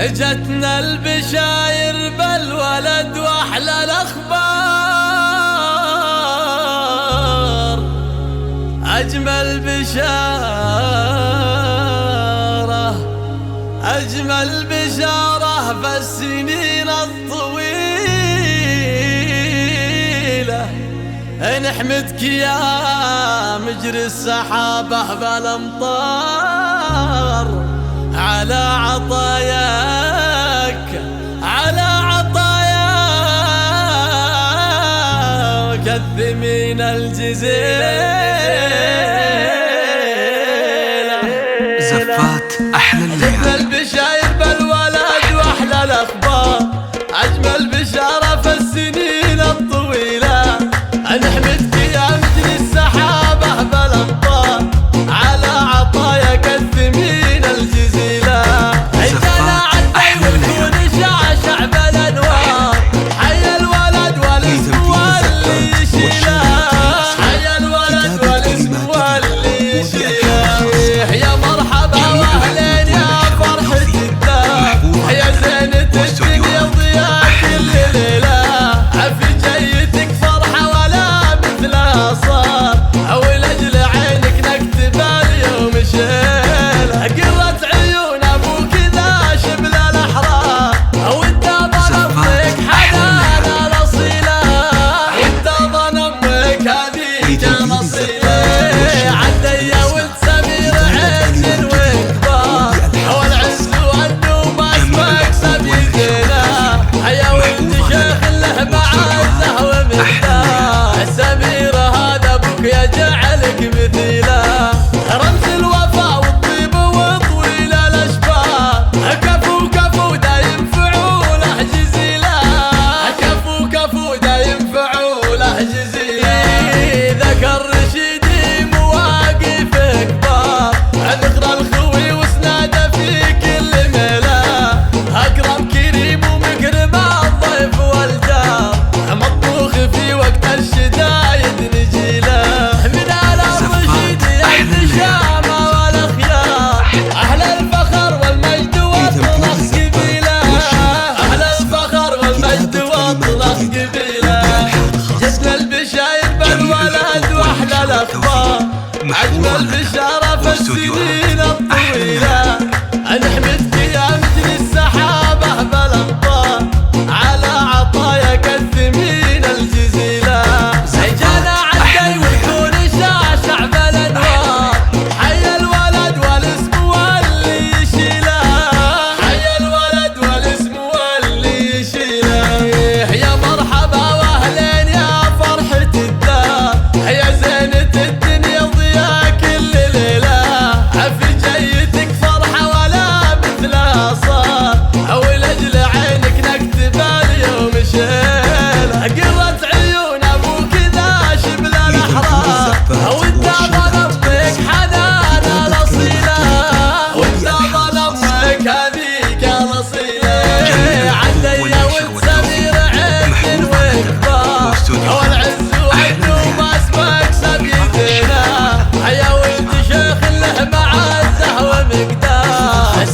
جتنا البشاير بالولد واحلى الاخبار، اجمل بشارة اجمل بشارة في السنين الطويلة. نحمدك يا مجري السحابة بالامطار على عطاياك، على عطاياك الثمين الجزيلة. زفات أحلى الليالي، أجمل بشاير بالولد وأحلى الأخبار، أجمل بشارة في السنين الطويلة. نحمدك يا مجري السحابة بالأمطار على عطاياك الثمين الجزيلة. عندنا عدي والكون شعشع بالأنوار، حي الولد والاسم واللي يشيله، حي الولد والاسم واللي يشيله. يا مرحبا واهلين يا فرحة الدار، يا زينة الدنيا وضياء كل ليلة. عفي جيتك فرحة ولا مثلها صار، او لاجل عينك نكتب اليوم شيله. قرة عيون ابوك ذا شبل الاحرار، وانت ظن امك حنانة الاصيلة، وانت ظن امك هذيك الاصيلة. عدي يا ولد سمير عز وكبار، والعز والنوم اسمك سبيتنا. يا ولد شيخ له معزه ومقدار، سمير هذا ابوك يجعلك مثيله. رمز الوفا والطيب وطويل الاشبار، كفو كفو دايم فعوله جزيله، كفو كفو دايم فعوله جزيله. ذكر رشيدي مواقف كبار، ذكرى الخوي وسناده في كل ميله. اكرم كريم ومكرم الضيف والجار، مطبوخ في وقت الشدايد نجيله. من آل الرشيد يا الشامة والاخيار، اهل الفخر والمجد واطلق قبيله، اهل الفخر والمجد واطلق قبيله. جسنا البشاير بالولد واحلى الاخبار، اجمل بشارة في السنين الطويلة. نحمدك يا مجري السحابة بالامطار على عطاياك الثمين الجزيلة. جانا عدي والكون شعشع بالانوار، حي الولد والاسم واللي يشيله، حي الولد والاسم واللي يشيله. يا مرحبا واهلين يا فرحة الدار، يا زينة الدنيا وضياء كل ليلة. عفي جيتك فرحة ولا مثلها صار، او لاجل عينك نكتب اليوم شيله. قرة عيون ابوك ذا شبل الاحرار، وانت ظن امك حنانة الاصيلة، وانت ظن امك هذيك الاصيلة. عدي يا ولد سمير عز وكبار، والعز والنوم اسمك سبيتنا. يا ولد شيخ له معزه ومقدار،